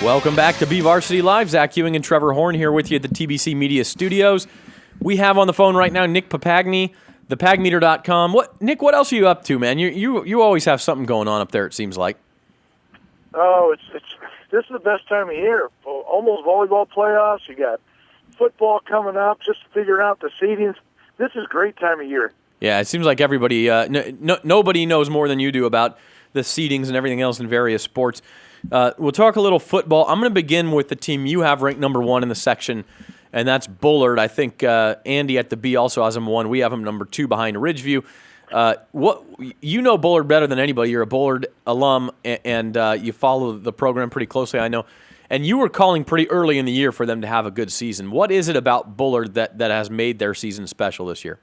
Welcome back to BVarsity Live. Zach Ewing and Trevor Horn here with you at the TBC Media Studios. We have on the phone right now Nick Papagni, thepagmeter.com. Nick, what else are you up to, man? You always have something going on up there, it seems like. Oh, this is the best time of year. Almost volleyball playoffs. You got football coming up. Just figuring out the seedings. This is a great time of year. Yeah, it seems like everybody, nobody knows more than you do about the seedings and everything else in various sports. We'll talk a little football. I'm going to begin with the team you have ranked number 1 in the section, and that's Bullard. I think Andy at the B also has him 1. We have him number 2 behind Ridgeview. You know Bullard better than anybody. You're a Bullard alum, and you follow the program pretty closely, I know. And you were calling pretty early in the year for them to have a good season. What is it about Bullard that has made their season special this year?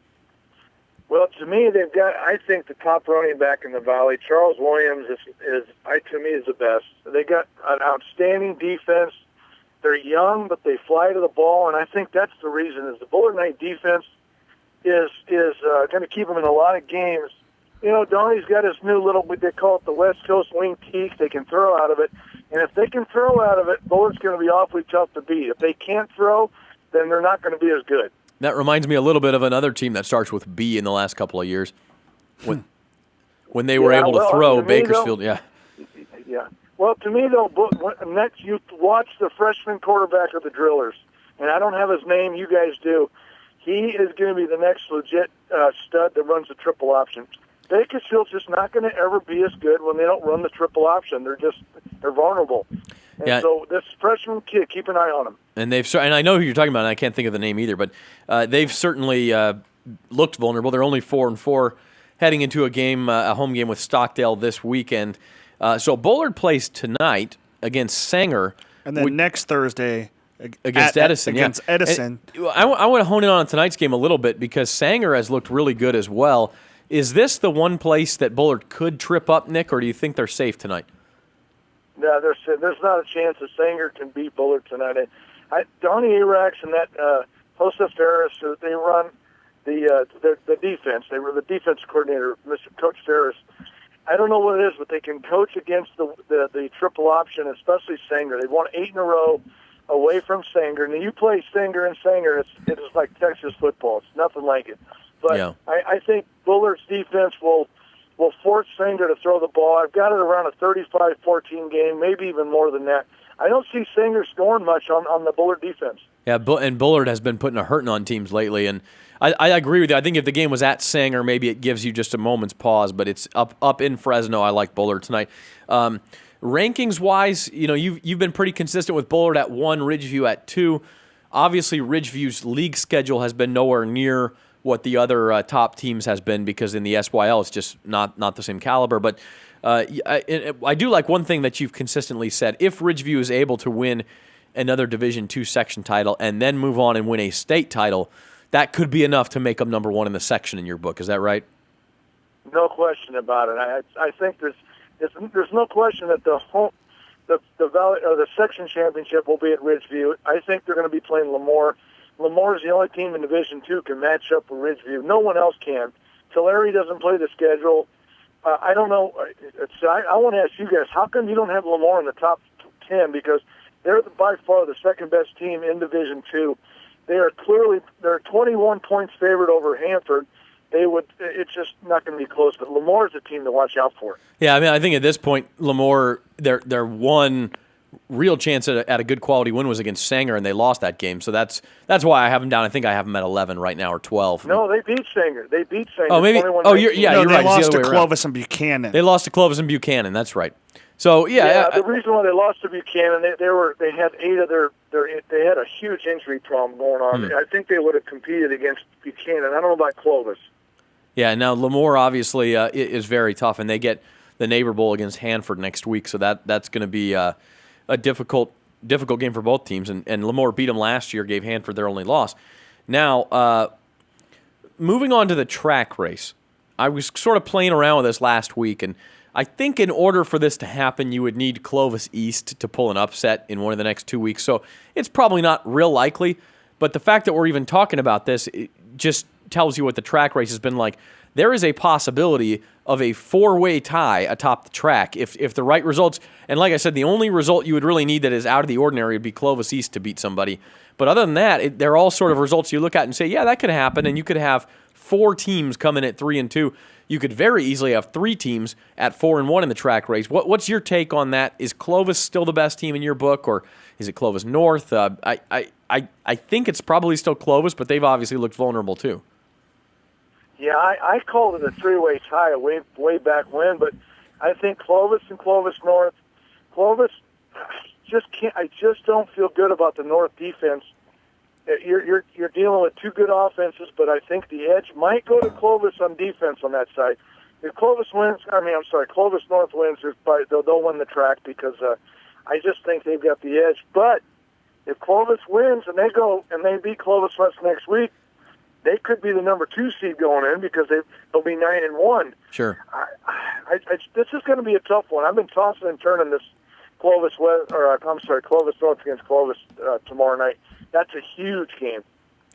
Well, to me, they've got, I think, the top running back in the Valley. Charles Williams to me, is the best. They got an outstanding defense. They're young, but they fly to the ball, and I think that's the reason is the Bullard Knight defense is going to keep them in a lot of games. You know, Donnie's got his new little, what they call it, the West Coast wing teeth. They can throw out of it, and if they can throw out of it, Bullard's going to be awfully tough to beat. If they can't throw, then they're not going to be as good. That reminds me a little bit of another team that starts with B in the last couple of years. When they were able to throw, Bakersfield, Yeah. Well, to me, though, next you watch the freshman quarterback of the Drillers, and I don't have his name. You guys do. He is going to be the next legit stud that runs the triple option. Bakersfield's just not going to ever be as good when they don't run the triple option. They're vulnerable. And so this freshman kid, keep an eye on him. And I know who you're talking about, and I can't think of the name either, but they've certainly looked vulnerable. They're only 4-4 heading into a home game with Stockdale this weekend. So Bullard plays tonight against Sanger. And then next Thursday against Edison. Against Edison. I want to hone in on tonight's game a little bit because Sanger has looked really good as well. Is this the one place that Bullard could trip up, Nick, or do you think they're safe tonight? No, there's not a chance that Sanger can beat Bullard tonight. Donnie Arax and that Joseph Ferris, they run the defense. They were the defense coordinator, Mr. Coach Ferris. I don't know what it is, but they can coach against the triple option, especially Sanger. They won 8 in a row away from Sanger. And you play Sanger and Sanger, it's like Texas football. It's nothing like it. But yeah. I think Bullard's defense will force Sanger to throw the ball. I've got it around a 35-14 game, maybe even more than that. I don't see Sanger scoring much on the Bullard defense. Yeah, and Bullard has been putting a hurting on teams lately, and I agree with you. I think if the game was at Sanger, maybe it gives you just a moment's pause, but it's up in Fresno. I like Bullard tonight. Rankings-wise, you know, you've been pretty consistent with Bullard at 1, Ridgeview at 2. Obviously, Ridgeview's league schedule has been nowhere near what the other top teams has been because in the SYL it's just not the same caliber. But I do like one thing that you've consistently said. If Ridgeview is able to win another Division II section title and then move on and win a state title, that could be enough to make them number 1 in the section in your book. Is that right? No question about it. I think there's no question that the Valley or the section championship will be at Ridgeview. I think they're going to be playing Lemoore. Lemoore is the only team in Division II can match up with Ridgeview. No one else can. Tulare doesn't play the schedule. I don't know. I want to ask you guys, how come you don't have Lemoore in the top 10? Because they're by far the second best team in Division II. They're 21 points favored over Hanford. It's just not going to be close. But Lemoore is a team to watch out for. Yeah, I mean, I think at this point, Lemoore, their one real chance at a good quality win was against Sanger, and they lost that game. So that's why I have them down. I think I have them at 11 right now or 12. No, they beat Sanger. Oh, maybe. Oh, you're right. They lost to Clovis and Buchanan. They lost to Clovis and Buchanan. That's right. So yeah. The reason why they lost to Buchanan, they had 8 of they had a huge injury problem going on. I think they would have competed against Buchanan. I don't know about Clovis. Yeah. Now Lemoore obviously is very tough, and they get the Neighbor Bowl against Hanford next week. So that's going to be a difficult game for both teams. And Lemoore beat them last year, gave Hanford their only loss. Now, moving on to the track race, I was sort of playing around with this last week, and I think in order for this to happen, you would need Clovis East to pull an upset in one of the next 2 weeks. So it's probably not real likely, but the fact that we're even talking about this, it just tells you what the track race has been like. there is a possibility of a 4-way tie atop the track if the right results. And like I said, the only result you would really need that is out of the ordinary would be Clovis East to beat somebody. But other than that, they're all sort of results you look at and say, yeah, that could happen. And you could have 4 teams come in at 3-2. You could very easily have 3 teams at 4-1 in the track race. What's your take on that? Is Clovis still the best team in your book, or is it Clovis North? I think it's probably still Clovis, but they've obviously looked vulnerable too. Yeah, I called it a 3-way tie way back when, but I think Clovis and Clovis North. Clovis just can't. I just don't feel good about the North defense. You're dealing with 2 good offenses, but I think the edge might go to Clovis on defense on that side. If Clovis wins, Clovis North wins, they'll win the track because I just think they've got the edge. But if Clovis wins and they go and they beat Clovis West next week, they could be the number 2 seed going in because they'll be 9-1. Sure. This is going to be a tough one. I've been tossing and turning this Clovis North against Clovis tomorrow night. That's a huge game.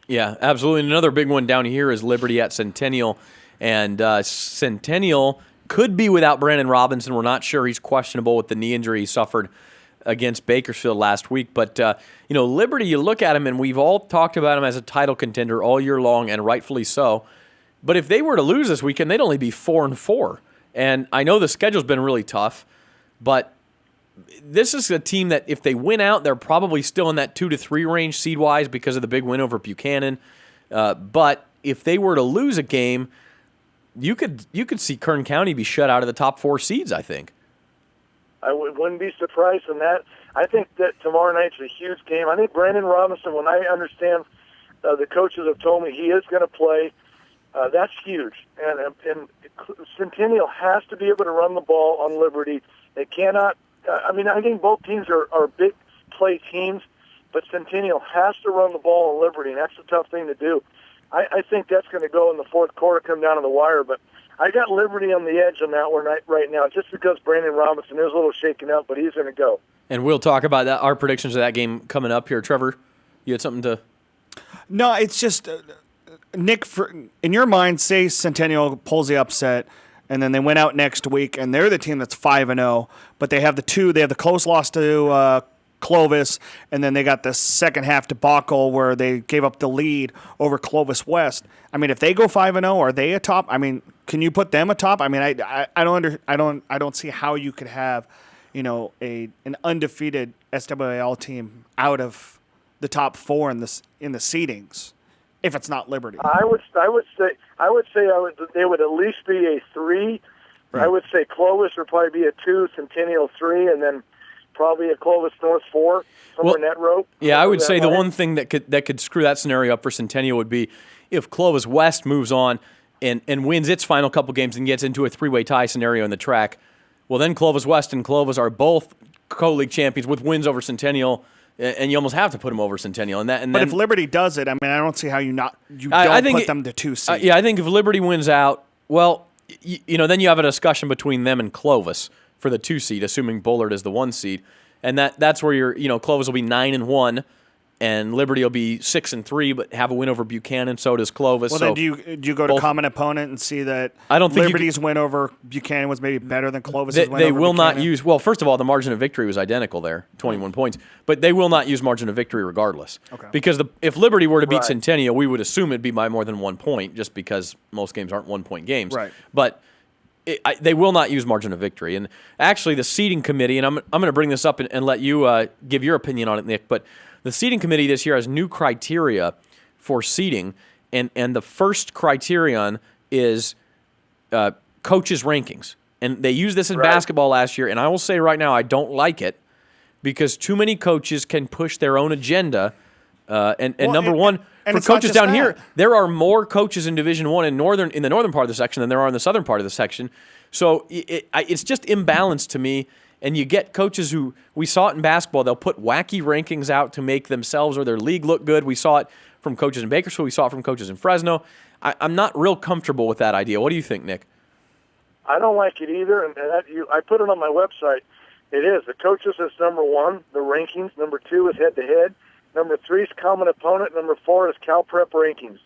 Yeah, absolutely. And another big one down here is Liberty at Centennial. And Centennial could be without Brandon Robinson. We're not sure. He's questionable with the knee injury he suffered against Bakersfield last week. But, Liberty, you look at him, and we've all talked about him as a title contender all year long, and rightfully so. But if they were to lose this weekend, they'd only be 4-4. And I know the schedule's been really tough, but this is a team that if they win out, they're probably still in that 2-3 range seed-wise because of the big win over Buchanan. But if they were to lose a game, you could see Kern County be shut out of the top 4 seeds, I think. I wouldn't be surprised in that. I think that tomorrow night's a huge game. I think Brandon Robinson, when I understand the coaches have told me he is going to play, that's huge. And Centennial has to be able to run the ball on Liberty. They cannot. I think both teams are big play teams, but Centennial has to run the ball on Liberty, and that's a tough thing to do. I think that's going to go in the fourth quarter, come down to the wire, but I got Liberty on the edge on that one right now, just because Brandon Robinson is a little shaken up, but he's going to go. And we'll talk about that, our predictions of that game coming up here. Trevor, you had something to... No, it's just, Nick, in your mind, say Centennial pulls the upset, and then they went out next week, and they're the team that's 5-0, but they have the close loss to Clovis, and then they got the second half debacle where they gave up the lead over Clovis West. I mean, if they go 5-0, are they atop? I mean, can you put them atop? I mean, I don't see how you could have, an undefeated SWAL team out of the top 4 in the seedings, if it's not Liberty. I would say they would at least be a 3. Right. I would say Clovis would probably be a 2, Centennial 3, and then probably a Clovis North 4, somewhere in that row. Yeah, I would say the one thing that could screw that scenario up for Centennial would be if Clovis West moves on and wins its final couple games and gets into a 3-way tie scenario in the track. Well, then Clovis West and Clovis are both co-league champions with wins over Centennial, and you almost have to put them over Centennial. But if Liberty does it, I mean, I don't see how you don't put them to 2 seed. I think if Liberty wins out, well, then you have a discussion between them and Clovis for the 2 seed, assuming Bullard is the 1 seed, and that's where Clovis will be 9-1, and Liberty will be 6-3, but have a win over Buchanan. So does Clovis. Well, then do you go to common opponent and see that I don't think Liberty's win over Buchanan was maybe better than Clovis's win over Buchanan? They will not use. Well, first of all, the margin of victory was identical there, 21 points, but they will not use margin of victory regardless. Okay. Because if Liberty were to beat Centennial, we would assume it'd be by more than 1 point, just because most games aren't 1-point games. Right. But they will not use margin of victory. And actually, the seeding committee, and I'm going to bring this up and let you give your opinion on it, Nick, but the seeding committee this year has new criteria for seeding, and the first criterion is coaches' rankings. And they used this in basketball last year, and I will say right now I don't like it because too many coaches can push their own agenda. Number one, for coaches down here, there are more coaches in Division I in the northern part of the section than there are in the southern part of the section. So it's just imbalanced to me. And you get coaches who, we saw it in basketball, they'll put wacky rankings out to make themselves or their league look good. We saw it from coaches in Bakersfield. We saw it from coaches in Fresno. I'm not real comfortable with that idea. What do you think, Nick? I don't like it either, and I put it on my website. It is. The coaches is number 1, the rankings. Number 2 is head-to-head. Number 3 is common opponent. Number 4 is Cal Prep rankings.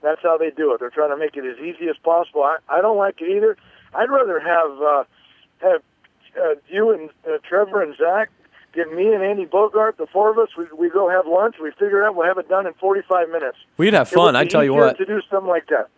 That's how they do it. They're trying to make it as easy as possible. I don't like it either. I'd rather have you and Trevor and Zach get me and Andy Bogart, the four of us. We go have lunch. We figure it out. We'll have it done in 45 minutes. We'd have fun. I tell you what. To do something like that.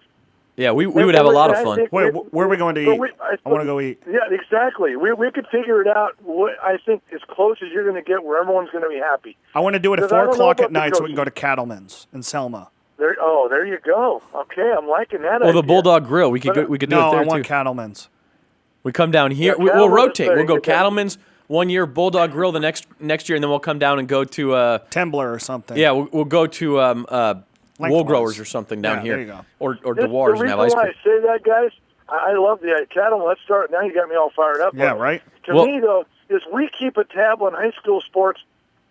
Yeah, we would have a lot of fun. Wait, where are we going to eat? I want to go eat. Yeah, exactly. We could figure it out. I think as close as you're going to get, where everyone's going to be happy. I want to do it at 4 o'clock at night so we can go to Cattleman's in Selma. There you go. Okay, I'm liking that. Well, the Bulldog Grill, we could do it there too. No, I want Cattleman's. We come down here. Yeah, We'll rotate. We'll go good. Cattleman's 1 year, Bulldog Grill the next year, and then we'll come down and go to Tembler or something. Yeah, we'll go to Wool Growers or something down here. There you go. Or The Dewars and have ice reason why cream. I say that, guys, I love the cattle. Let's start. Now you got me all fired up. Yeah, right? To me, though, is we keep a tab on high school sports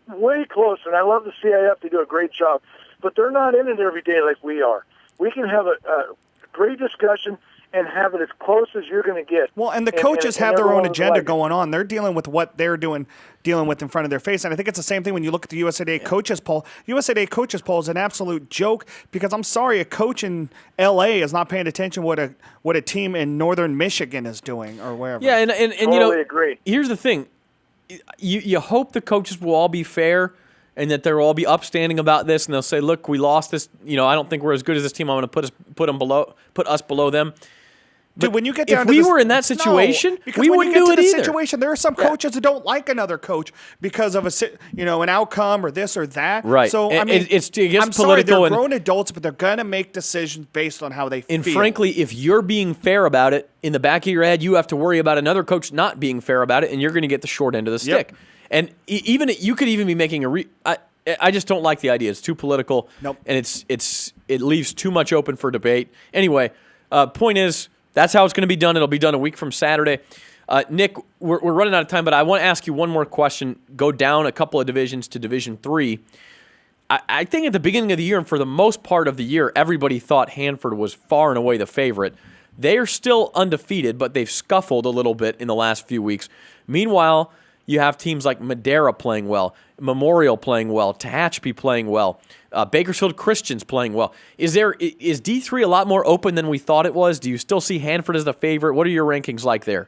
way closer, and I love the CIF. They do a great job. But they're not in it every day like we are. We can have a great discussion and have it as close as you're going to get. Well, and the coaches have their own everyone's agenda like it. going on. They're dealing with what they're dealing with in front of their face. And I think it's the same thing when you look at the USA Today coaches poll. USA Today coaches poll is an absolute joke because I'm sorry, a coach in L.A. is not paying attention what a team in northern Michigan is doing or wherever. Yeah, and Totally agree. Here's the thing. You hope the coaches will all be fair and that they'll all be upstanding about this, and they'll say, "Look, we lost this. I don't think we're as good as this team. I'm going to put us below them." Dude, when you get down if to we this, were in that situation, because we when wouldn't you get do to it the either. situation, there are some coaches that don't like another coach because of an outcome or this or that. Right. So And I mean, it gets I'm sorry, political they're and- grown adults, but they're gonna make decisions based on how they feel. And frankly, if you're being fair about it, in the back of your head, you have to worry about another coach not being fair about it, and you're going to get the short end of the stick. And even you could even be making I just don't like the idea. It's too political. Nope. And it leaves too much open for debate. Anyway, point is, that's how it's going to be done. It'll be done a week from Saturday. Nick, we're running out of time, but I want to ask you one more question. Go down a couple of divisions to Division 3. I think at the beginning of the year and for the most part of the year, everybody thought Hanford was far and away the favorite. They are still undefeated, but they've scuffled a little bit in the last few weeks. Meanwhile, you have teams like Madera playing well, Memorial playing well, Tehachapi playing well, Bakersfield Christians playing well. Is D3 a lot more open than we thought it was? Do you still see Hanford as the favorite? What are your rankings like there?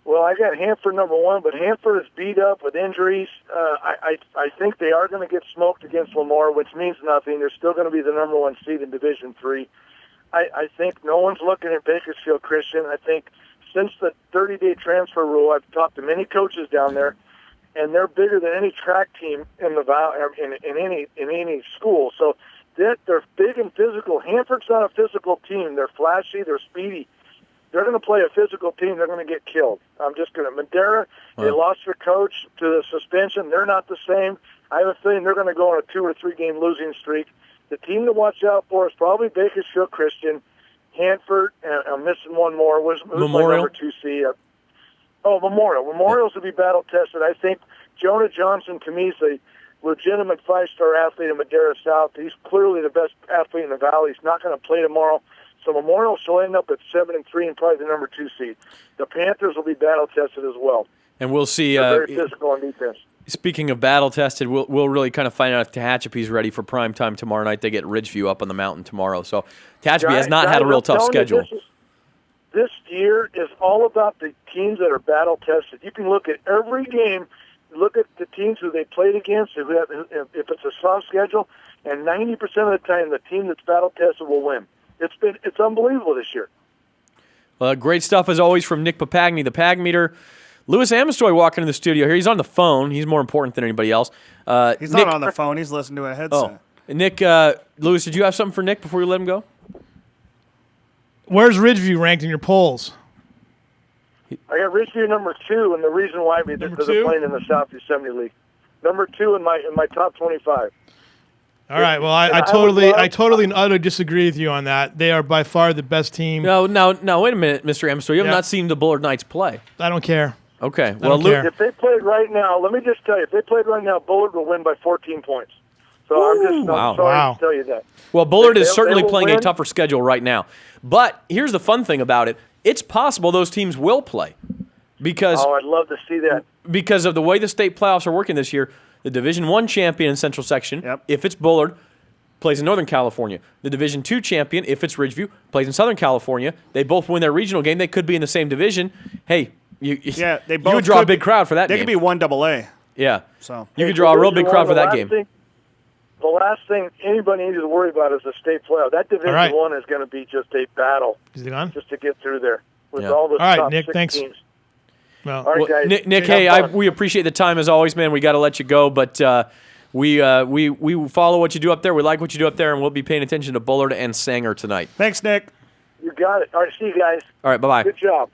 Well, I got Hanford number 1, but Hanford is beat up with injuries. I think they are going to get smoked against Lamar, which means nothing. They're still going to be the number 1 seed in Division 3. I think no one's looking at Bakersfield Christian. I think since the 30-day transfer rule, I've talked to many coaches down there, and they're bigger than any track team in the in any school. So they're big and physical. Hanford's not a physical team. They're flashy. They're speedy. They're going to play a physical team. They're going to get killed. I'm just going to. Madera, they lost their coach to the suspension. They're not the same. I have a feeling they're going to go on a 2 or 3 game losing streak. The team to watch out for is probably Bakersfield Christian, Hanford, and I'm missing one more. Who's Memorial? My number 2 seed? Memorial. Memorial's will be battle tested. I think Jonah Johnson, to me, is a legitimate 5-star athlete in Madera South. He's clearly the best athlete in the Valley. He's not going to play tomorrow. So Memorial shall end up at 7-3 and probably the number 2 seed. The Panthers will be battle tested as well. And we'll see. They're very physical on defense. Speaking of battle tested, we'll really kind of find out if Tehachapi's ready for prime time tomorrow night. They get Ridgeview up on the mountain tomorrow. So Tehachapi has not had a real tough schedule. This year is all about the teams that are battle tested. You can look at every game, look at the teams who they played against, if it's a soft schedule, and 90% of the time the team that's battle tested will win. It's unbelievable this year. Great stuff as always from Nick Papagni, the Pag Meter. Louis Amestoy walking in the studio here. He's on the phone. He's more important than anybody else. He's not on the phone. He's listening to a headset. Nick, Louis, did you have something for Nick before you let him go? Where's Ridgeview ranked in your polls? I got Ridgeview number 2, and the reason why is because they're playing in the South Yosemite League. Number 2 in my top 25. All right. Well, I totally and utterly disagree with you on that. They are by far the best team. No, wait a minute, Mr. Amestoy. You have not seen the Bullard Knights play. I don't care. Okay. Well, Luke, if they played right now, let me just tell you, if they played right now, Bullard will win by 14 points. So I'm sorry to tell you that. Well, Bullard is certainly playing win. a tougher schedule right now. But here's the fun thing about it. It's possible those teams will play. I'd love to see that. Because of the way the state playoffs are working this year, the Division I champion in Central Section, if it's Bullard, plays in Northern California. The Division II champion, if it's Ridgeview, plays in Southern California. They both win their regional game. They could be in the same division. Hey, you would draw a big crowd for that They game. could be 1AA. Yeah. So you could draw a real big crowd for that game. The last thing anybody needs to worry about is the state playoff. That Division One is going to be just a battle. Is he gone? Just to get through there with all the right, top Nick, 6 thanks. teams. Well, All right, guys. Nick, hey, we appreciate the time as always, man. We got to let you go, but we follow what you do up there. We like what you do up there, and we'll be paying attention to Bullard and Sanger tonight. thanks, Nick. You got it. All right, see you guys. All right, bye-bye. Good job.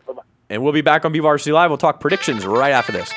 Bye-bye. And we'll be back on BVarsity Live. We'll talk predictions right after this.